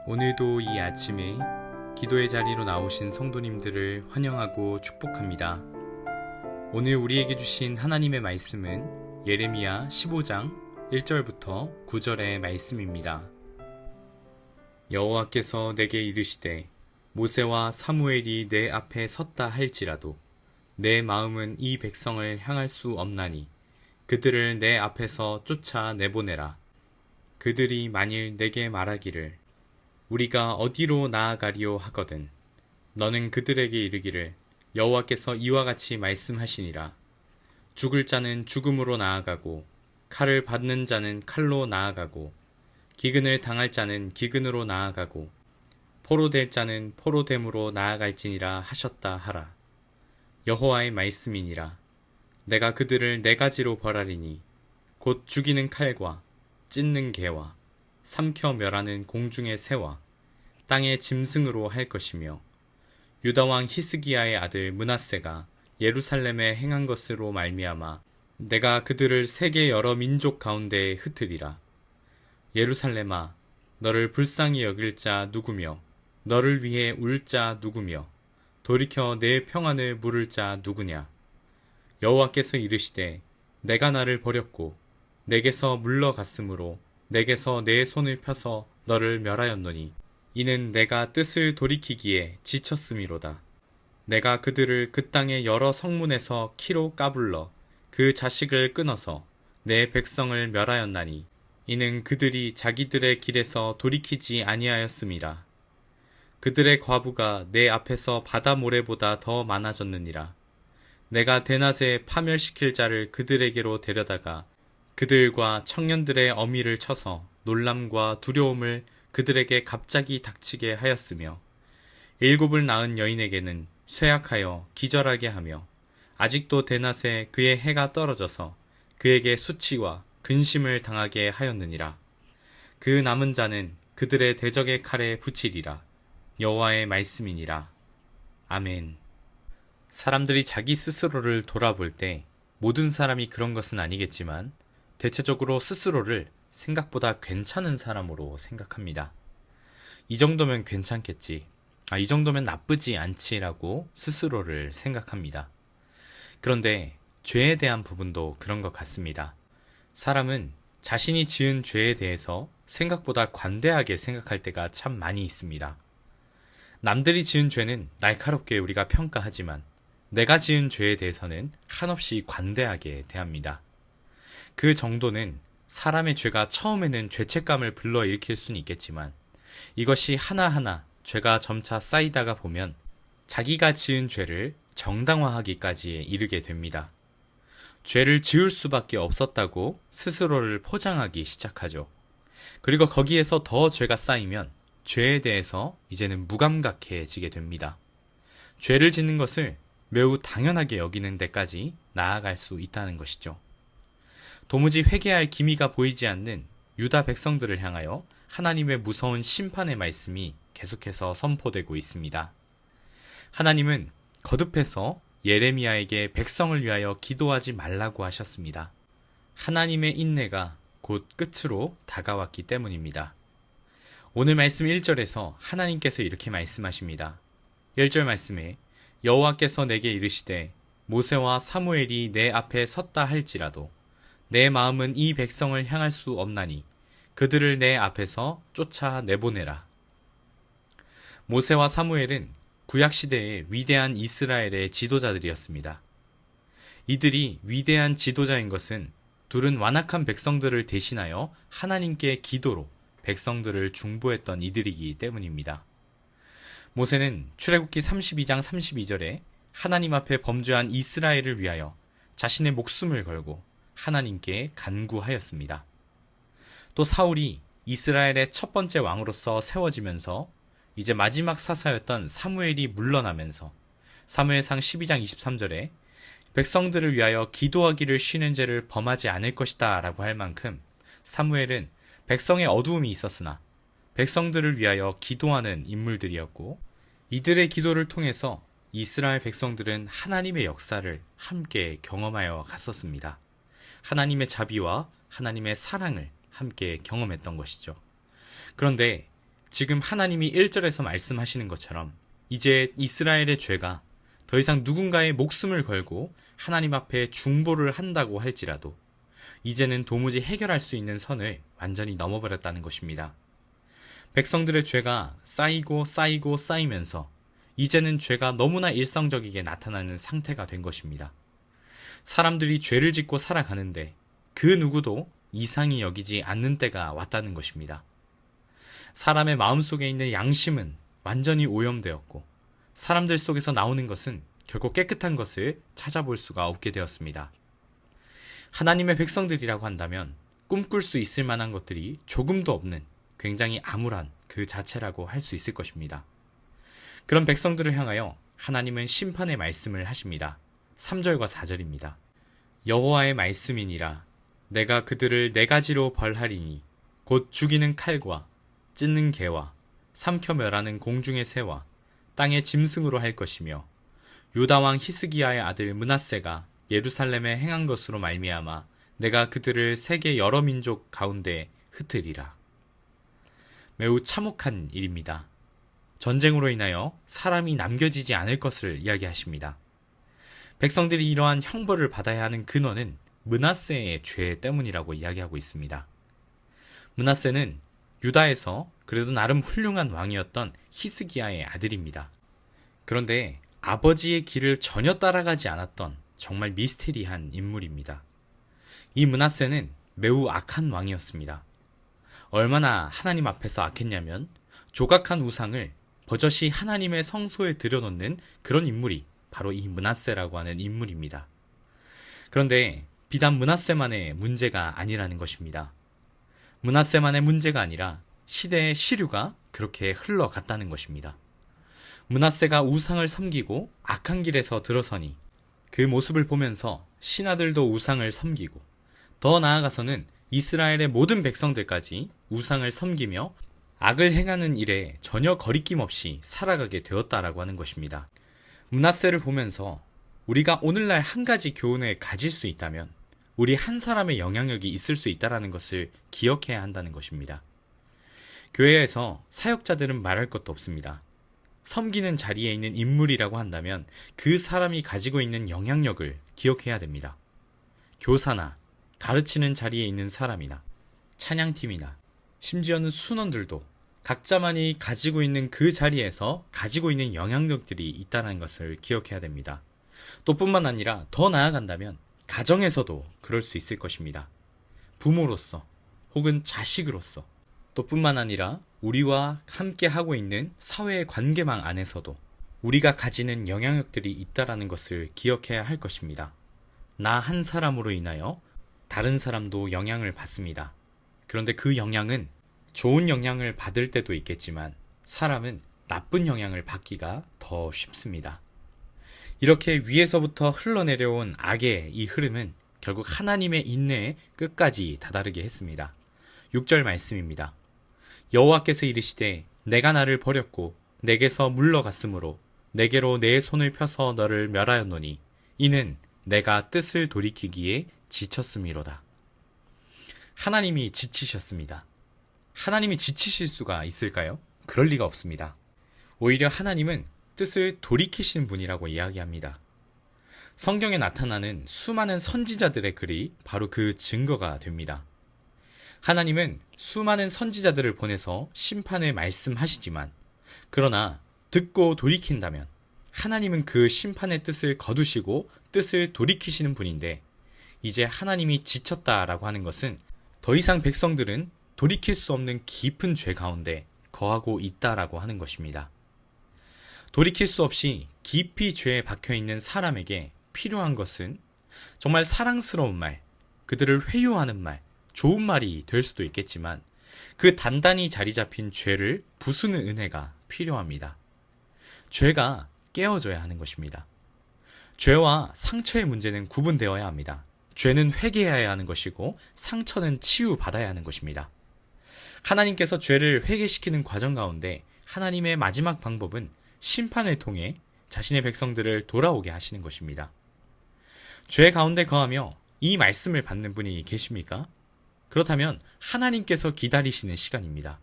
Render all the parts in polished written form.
오늘도 이 아침에 기도의 자리로 나오신 성도님들을 환영하고 축복합니다. 오늘 우리에게 주신 하나님의 말씀은 예레미야 15장 1절부터 9절의 말씀입니다. 여호와께서 내게 이르시되 모세와 사무엘이 내 앞에 섰다 할지라도 내 마음은 이 백성을 향할 수 없나니 그들을 내 앞에서 쫓아 내보내라. 그들이 만일 내게 말하기를 우리가 어디로 나아가리요 하거든 너는 그들에게 이르기를 여호와께서 이와 같이 말씀하시니라. 죽을 자는 죽음으로 나아가고 칼을 받는 자는 칼로 나아가고 기근을 당할 자는 기근으로 나아가고 포로될 자는 포로됨으로 나아갈지니라 하셨다 하라. 여호와의 말씀이니라. 내가 그들을 네 가지로 벌하리니 곧 죽이는 칼과 찢는 개와 삼켜 멸하는 공중의 새와 땅의 짐승으로 할 것이며 유다왕 히스기야의 아들 므낫세가 예루살렘에 행한 것으로 말미암아 내가 그들을 세계 여러 민족 가운데에 흩으리라. 예루살렘아 너를 불쌍히 여길 자 누구며 너를 위해 울 자 누구며 돌이켜 내 평안을 물을 자 누구냐. 여호와께서 이르시되 내가 나를 버렸고 내게서 물러갔으므로 내게서 내 손을 펴서 너를 멸하였노니 이는 내가 뜻을 돌이키기에 지쳤음이로다. 내가 그들을 그 땅의 여러 성문에서 키로 까불러 그 자식을 끊어서 내 백성을 멸하였나니 이는 그들이 자기들의 길에서 돌이키지 아니하였음이라. 그들의 과부가 내 앞에서 바다 모래보다 더 많아졌느니라. 내가 대낮에 파멸시킬 자를 그들에게로 데려다가 그들과 청년들의 어미를 쳐서 놀람과 두려움을 그들에게 갑자기 닥치게 하였으며 일곱을 낳은 여인에게는 쇠약하여 기절하게 하며 아직도 대낮에 그의 해가 떨어져서 그에게 수치와 근심을 당하게 하였느니라. 그 남은 자는 그들의 대적의 칼에 붙이리라. 여호와의 말씀이니라. 아멘. 사람들이 자기 스스로를 돌아볼 때 모든 사람이 그런 것은 아니겠지만 대체적으로 스스로를 생각보다 괜찮은 사람으로 생각합니다. 이 정도면 괜찮겠지. 이 정도면 나쁘지 않지라고 스스로를 생각합니다. 그런데 죄에 대한 부분도 그런 것 같습니다. 사람은 자신이 지은 죄에 대해서 생각보다 관대하게 생각할 때가 참 많이 있습니다. 남들이 지은 죄는 날카롭게 우리가 평가하지만 내가 지은 죄에 대해서는 한없이 관대하게 대합니다. 그 정도는 사람의 죄가 처음에는 죄책감을 불러일으킬 수는 있겠지만 이것이 하나하나 죄가 점차 쌓이다가 보면 자기가 지은 죄를 정당화하기까지 이르게 됩니다. 죄를 지을 수밖에 없었다고 스스로를 포장하기 시작하죠. 그리고 거기에서 더 죄가 쌓이면 죄에 대해서 이제는 무감각해지게 됩니다. 죄를 짓는 것을 매우 당연하게 여기는 데까지 나아갈 수 있다는 것이죠. 도무지 회개할 기미가 보이지 않는 유다 백성들을 향하여 하나님의 무서운 심판의 말씀이 계속해서 선포되고 있습니다. 하나님은 거듭해서 예레미야에게 백성을 위하여 기도하지 말라고 하셨습니다. 하나님의 인내가 곧 끝으로 다가왔기 때문입니다. 오늘 말씀 1절에서 하나님께서 이렇게 말씀하십니다. 1절 말씀에 여호와께서 내게 이르시되 모세와 사무엘이 내 앞에 섰다 할지라도 내 마음은 이 백성을 향할 수 없나니 그들을 내 앞에서 쫓아 내보내라. 모세와 사무엘은 구약시대의 위대한 이스라엘의 지도자들이었습니다. 이들이 위대한 지도자인 것은 둘은 완악한 백성들을 대신하여 하나님께 기도로 백성들을 중보했던 이들이기 때문입니다. 모세는 출애굽기 32장 32절에 하나님 앞에 범죄한 이스라엘을 위하여 자신의 목숨을 걸고 하나님께 간구하였습니다. 또 사울이 이스라엘의 첫 번째 왕으로서 세워지면서 이제 마지막 사사였던 사무엘이 물러나면서 사무엘상 12장 23절에 백성들을 위하여 기도하기를 쉬는 죄를 범하지 않을 것이다 라고 할 만큼 사무엘은 백성의 어두움이 있었으나 백성들을 위하여 기도하는 인물들이었고 이들의 기도를 통해서 이스라엘 백성들은 하나님의 역사를 함께 경험하여 갔었습니다. 하나님의 자비와 하나님의 사랑을 함께 경험했던 것이죠. 그런데 지금 하나님이 1절에서 말씀하시는 것처럼 이제 이스라엘의 죄가 더 이상 누군가의 목숨을 걸고 하나님 앞에 중보를 한다고 할지라도 이제는 도무지 해결할 수 있는 선을 완전히 넘어버렸다는 것입니다. 백성들의 죄가 쌓이고 쌓이고 쌓이면서 이제는 죄가 너무나 일상적이게 나타나는 상태가 된 것입니다. 사람들이 죄를 짓고 살아가는데 그 누구도 이상히 여기지 않는 때가 왔다는 것입니다. 사람의 마음속에 있는 양심은 완전히 오염되었고 사람들 속에서 나오는 것은 결국 깨끗한 것을 찾아볼 수가 없게 되었습니다. 하나님의 백성들이라고 한다면 꿈꿀 수 있을 만한 것들이 조금도 없는 굉장히 암울한 그 자체라고 할 수 있을 것입니다. 그런 백성들을 향하여 하나님은 심판의 말씀을 하십니다. 3절과 4절입니다. 여호와의 말씀이니라. 내가 그들을 4가지로 벌하리니 곧 죽이는 칼과 찢는 개와 삼켜 멸하는 공중의 새와 땅의 짐승으로 할 것이며 유다 왕 히스기야의 아들 므낫세가 예루살렘에 행한 것으로 말미암아 내가 그들을 세계 여러 민족 가운데 흩으리라. 매우 참혹한 일입니다. 전쟁으로 인하여 사람이 남겨지지 않을 것을 이야기하십니다. 백성들이 이러한 형벌을 받아야 하는 근원은 므낫세의 죄 때문이라고 이야기하고 있습니다. 므낫세는 유다에서 그래도 나름 훌륭한 왕이었던 히스기야의 아들입니다. 그런데 아버지의 길을 전혀 따라가지 않았던 정말 미스테리한 인물입니다. 이 므낫세는 매우 악한 왕이었습니다. 얼마나 하나님 앞에서 악했냐면 조각한 우상을 버젓이 하나님의 성소에 들여놓는 그런 인물이 바로 이 므낫세라고 하는 인물입니다. 그런데 비단 므낫세만의 문제가 아니라는 것입니다. 므낫세만의 문제가 아니라 시대의 시류가 그렇게 흘러갔다는 것입니다. 므낫세가 우상을 섬기고 악한 길에서 들어서니 그 모습을 보면서 신하들도 우상을 섬기고 더 나아가서는 이스라엘의 모든 백성들까지 우상을 섬기며 악을 행하는 일에 전혀 거리낌 없이 살아가게 되었다라고 하는 것입니다. 므낫세를 보면서 우리가 오늘날 한 가지 교훈을 가질 수 있다면 우리 한 사람의 영향력이 있을 수 있다는 것을 기억해야 한다는 것입니다. 교회에서 사역자들은 말할 것도 없습니다. 섬기는 자리에 있는 인물이라고 한다면 그 사람이 가지고 있는 영향력을 기억해야 됩니다. 교사나 가르치는 자리에 있는 사람이나 찬양팀이나 심지어는 순원들도 각자만이 가지고 있는 그 자리에서 가지고 있는 영향력들이 있다는 것을 기억해야 됩니다. 또 뿐만 아니라 더 나아간다면 가정에서도 그럴 수 있을 것입니다. 부모로서 혹은 자식으로서 또 뿐만 아니라 우리와 함께 하고 있는 사회의 관계망 안에서도 우리가 가지는 영향력들이 있다는 것을 기억해야 할 것입니다. 나 한 사람으로 인하여 다른 사람도 영향을 받습니다. 그런데 그 영향은 좋은 영향을 받을 때도 있겠지만 사람은 나쁜 영향을 받기가 더 쉽습니다. 이렇게 위에서부터 흘러내려온 악의 이 흐름은 결국 하나님의 인내에 끝까지 다다르게 했습니다. 6절 말씀입니다. 여호와께서 이르시되 내가 나를 버렸고 내게서 물러갔으므로 내게로 내 손을 펴서 너를 멸하였노니 이는 내가 뜻을 돌이키기에 지쳤음이로다. 하나님이 지치셨습니다. 하나님이 지치실 수가 있을까요? 그럴 리가 없습니다. 오히려 하나님은 뜻을 돌이키시는 분이라고 이야기합니다. 성경에 나타나는 수많은 선지자들의 글이 바로 그 증거가 됩니다. 하나님은 수많은 선지자들을 보내서 심판을 말씀하시지만 그러나 듣고 돌이킨다면 하나님은 그 심판의 뜻을 거두시고 뜻을 돌이키시는 분인데 이제 하나님이 지쳤다라고 하는 것은 더 이상 백성들은 돌이킬 수 없는 깊은 죄 가운데 거하고 있다라고 하는 것입니다. 돌이킬 수 없이 깊이 죄에 박혀있는 사람에게 필요한 것은 정말 사랑스러운 말, 그들을 회유하는 말, 좋은 말이 될 수도 있겠지만 그 단단히 자리 잡힌 죄를 부수는 은혜가 필요합니다. 죄가 깨어져야 하는 것입니다. 죄와 상처의 문제는 구분되어야 합니다. 죄는 회개해야 하는 것이고 상처는 치유받아야 하는 것입니다. 하나님께서 죄를 회개시키는 과정 가운데 하나님의 마지막 방법은 심판을 통해 자신의 백성들을 돌아오게 하시는 것입니다. 죄 가운데 거하며 이 말씀을 받는 분이 계십니까? 그렇다면 하나님께서 기다리시는 시간입니다.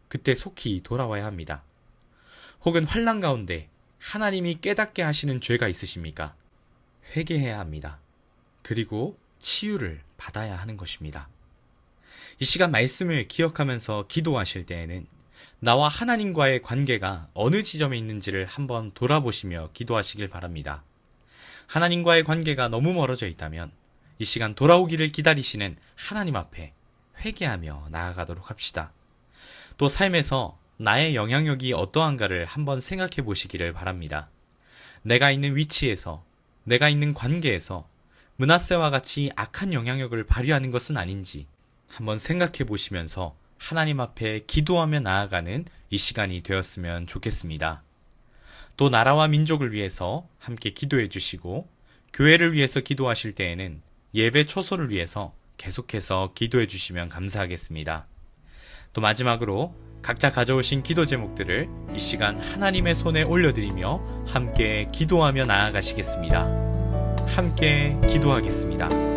그때 속히 돌아와야 합니다. 혹은 환난 가운데 하나님이 깨닫게 하시는 죄가 있으십니까? 회개해야 합니다. 그리고 치유를 받아야 하는 것입니다. 이 시간 말씀을 기억하면서 기도하실 때에는 나와 하나님과의 관계가 어느 지점에 있는지를 한번 돌아보시며 기도하시길 바랍니다. 하나님과의 관계가 너무 멀어져 있다면 이 시간 돌아오기를 기다리시는 하나님 앞에 회개하며 나아가도록 합시다. 또 삶에서 나의 영향력이 어떠한가를 한번 생각해 보시기를 바랍니다. 내가 있는 위치에서, 내가 있는 관계에서 므낫세와 같이 악한 영향력을 발휘하는 것은 아닌지 한번 생각해 보시면서 하나님 앞에 기도하며 나아가는 이 시간이 되었으면 좋겠습니다. 또 나라와 민족을 위해서 함께 기도해 주시고 교회를 위해서 기도하실 때에는 예배 초소를 위해서 계속해서 기도해 주시면 감사하겠습니다. 또 마지막으로 각자 가져오신 기도 제목들을 이 시간 하나님의 손에 올려드리며 함께 기도하며 나아가시겠습니다. 함께 기도하겠습니다.